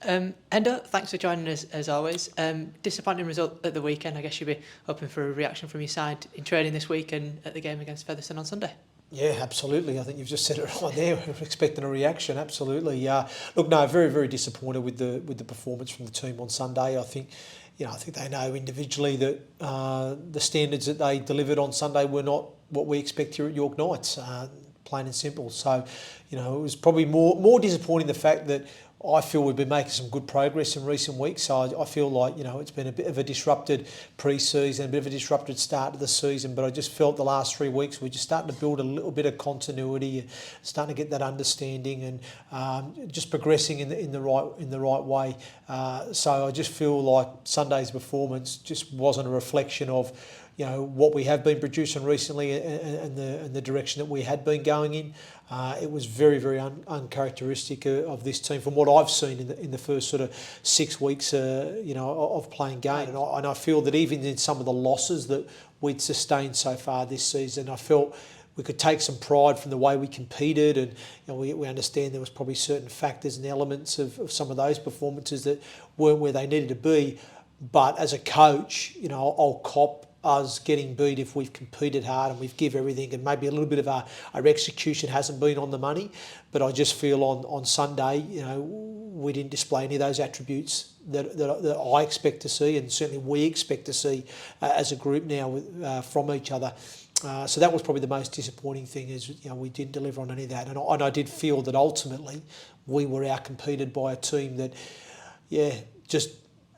Endo, thanks for joining us as always. Disappointing result at the weekend. I guess you'll be hoping for a reaction from your side in training this week and at the game against Featherstone on Sunday. Yeah, absolutely. I think you've just said it right there. We're expecting a reaction. Absolutely. Look, no, very, very disappointed with the performance from the team on Sunday. I think they know individually that the standards that they delivered on Sunday were not what we expect here at York Knights. Plain and simple. So, it was probably more disappointing the fact that I feel we've been making some good progress in recent weeks. So I feel like, it's been a bit of a disrupted pre-season, a bit of a disrupted start to the season. But I just felt the last 3 weeks we're just starting to build a little bit of continuity, starting to get that understanding, and just progressing in the right way. So I just feel like Sunday's performance just wasn't a reflection of what we have been producing recently and the direction that we had been going in. It was very, very uncharacteristic of this team from what I've seen in the first sort of 6 weeks, of playing game. And I feel that even in some of the losses that we'd sustained so far this season, I felt we could take some pride from the way we competed, and we understand there was probably certain factors and elements of some of those performances that weren't where they needed to be. But as a coach, I'll cop us getting beat if we've competed hard and we've give everything, and maybe a little bit of our execution hasn't been on the money. But I just feel on Sunday, we didn't display any of those attributes that I expect to see, and certainly we expect to see as a group now from each other. So that was probably the most disappointing thing, is we didn't deliver on any of that, and I did feel that ultimately we were outcompeted by a team that, just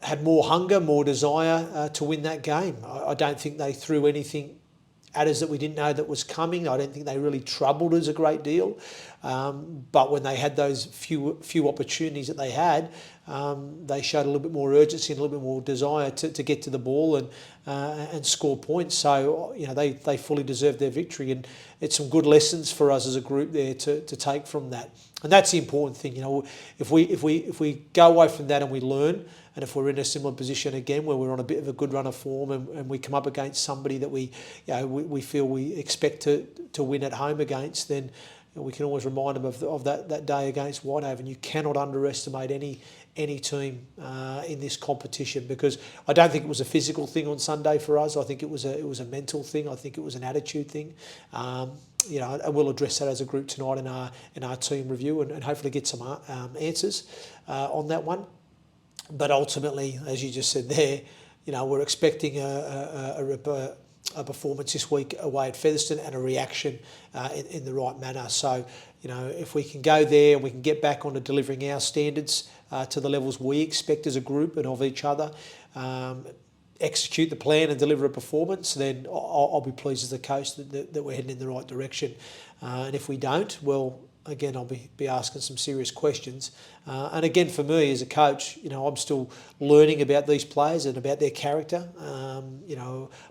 had more hunger, more desire to win that game. I don't think they threw anything at us that we didn't know that was coming. I don't think they really troubled us a great deal. But when they had those few opportunities that they had, they showed a little bit more urgency and a little bit more desire to get to the ball and score points. So they fully deserved their victory, and it's some good lessons for us as a group there to take from that. And that's the important thing. If we go away from that and we learn, and if we're in a similar position again where we're on a bit of a good run of form and we come up against somebody that we feel we expect to win at home against, then we can always remind them of that day against Whitehaven. You cannot underestimate any team in this competition, because I don't think it was a physical thing on Sunday for us. I think it was a mental thing. I think it was an attitude thing. And we'll address that as a group tonight in our team review, and hopefully get some answers on that one. But ultimately, as you just said there, we're expecting a performance this week away at Featherstone and a reaction in the right manner. So, if we can go there and we can get back onto delivering our standards to the levels we expect as a group and of each other, execute the plan and deliver a performance, then I'll be pleased as the coach that we're heading in the right direction. And if we don't, well, again, I'll be asking some serious questions. And again, for me as a coach, I'm still learning about these players and about their character.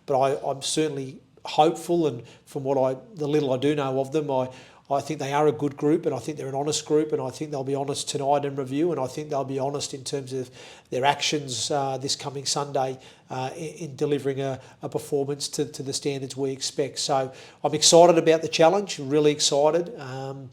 But I'm certainly hopeful, and from the little I do know of them, I think they are a good group, and I think they're an honest group, and I think they'll be honest tonight in review, and I think they'll be honest in terms of their actions this coming Sunday in delivering a performance to the standards we expect. So I'm excited about the challenge, really excited. And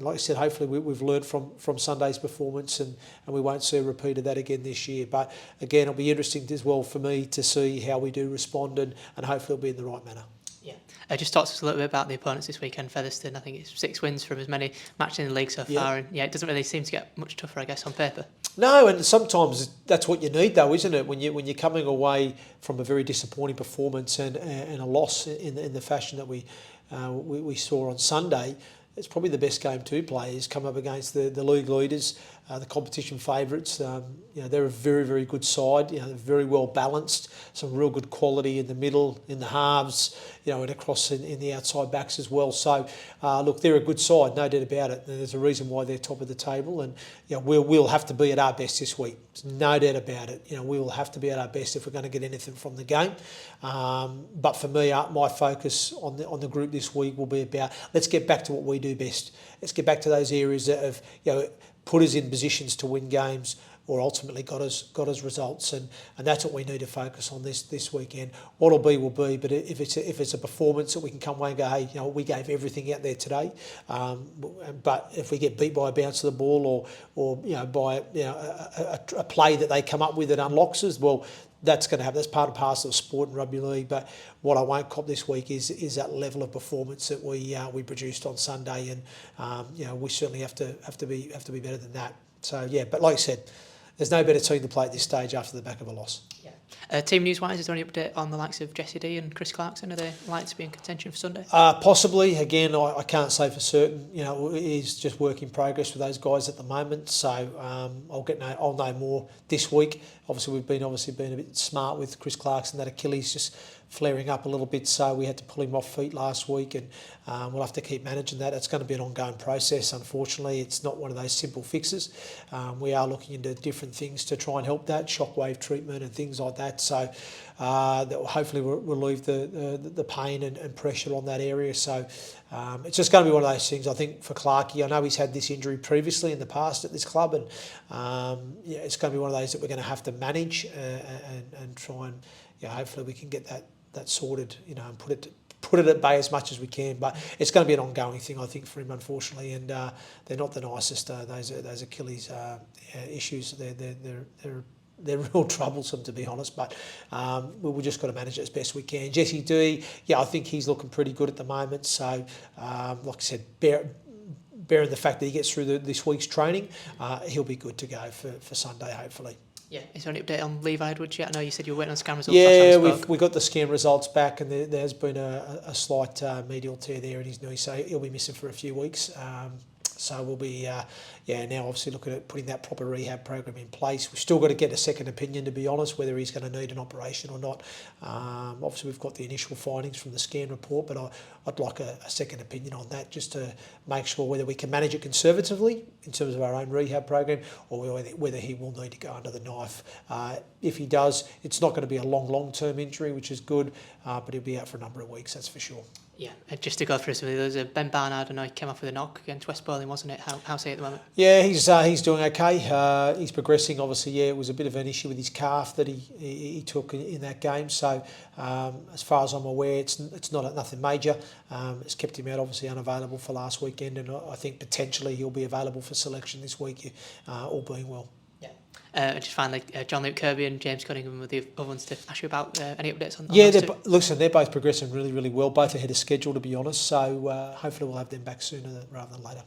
like I said, hopefully we've learned from Sunday's performance, and we won't see a repeat of that again this year. But again, it'll be interesting as well for me to see how we do respond, and hopefully it'll be in the right manner. Yeah. Just talk to us a little bit about the opponents this weekend. Featherstone, I think it's 6 wins from as many matches in the league so far, and it doesn't really seem to get much tougher, I guess, on paper. No, and sometimes that's what you need, though, isn't it? When you're coming away from a very disappointing performance and a loss in the fashion that we saw on Sunday, it's probably the best game to play is come up against the league leaders, the competition favourites. They're a very, very good side. Very well balanced. Some real good quality in the middle, in the halves, and across in the outside backs as well. So, look, they're a good side, no doubt about it. There's a reason why they're top of the table, and we'll have to be at our best this week. There's no doubt about it. We will have to be at our best if we're going to get anything from the game. But for me, my focus on the group this week will be about let's get back to what we do best. Let's get back to those areas that have put us in positions to win games or ultimately got us results, and that's what we need to focus on this weekend. What'll be will be, but if it's a performance that we can come away and go, hey, we gave everything out there today, but if we get beat by a bounce of the ball or by a play that they come up with that unlocks us, well, that's going to happen. That's part and parcel of sport and rugby league. But what I won't cop this week is that level of performance that we produced on Sunday, and we certainly have to be better than that. So yeah, but like I said, there's no better team to play at this stage after the back of a loss. Yeah. Team news-wise, is there any update on the likes of Jesse D and Chris Clarkson? Are they likely to be in contention for Sunday? Possibly. Again, I can't say for certain. It is just work in progress with those guys at the moment. So I'll know more this week. Obviously, we've been a bit smart with Chris Clarkson. That Achilles just flaring up a little bit, so we had to pull him off feet last week, and we'll have to keep managing that. It's going to be an ongoing process. Unfortunately, it's not one of those simple fixes. We are looking into different things to try and help that, shockwave treatment and things like that. So that will hopefully relieve the pain and pressure on that area. So it's just going to be one of those things. I think for Clarkey, I know he's had this injury previously in the past at this club, and it's going to be one of those that we're going to have to manage and try and hopefully we can get that sorted, and put it at bay as much as we can. But it's going to be an ongoing thing, I think, for him, unfortunately. And they're not the nicest. Those Achilles issues. They're real troublesome, to be honest. But we've just got to manage it as best we can. Jesse D, I think he's looking pretty good at the moment. So, like I said, bearing the fact that he gets through this week's training, he'll be good to go for Sunday, hopefully. Yeah, is there any update on Levi Edwards yet? I know you said you were waiting on scan results. Yeah, we got the scan results back, and there's been a slight medial tear there in his knee, so he'll be missing for a few weeks. So we'll be, now obviously looking at putting that proper rehab program in place. We've still got to get a second opinion, to be honest, whether he's going to need an operation or not. Obviously, we've got the initial findings from the scan report, but I'd like a second opinion on that, just to make sure whether we can manage it conservatively in terms of our own rehab program, or whether he will need to go under the knife. If he does, it's not going to be a long-term injury, which is good, but he'll be out for a number of weeks, that's for sure. Yeah, and just to go through some of those, Ben Barnard, I know he came off with a knock against West Berlin, wasn't it? How's he at the moment? Yeah, he's doing okay. He's progressing. Obviously, it was a bit of an issue with his calf that he took in that game. So, as far as I'm aware, it's nothing major. It's kept him out, obviously unavailable for last weekend, and I think potentially he'll be available for selection this week, all being well. Just finally, John Luke Kirby and James Cunningham were the other ones to ask you about. Any updates on they're both progressing really, really well. Both ahead of schedule, to be honest. So hopefully we'll have them back sooner rather than later.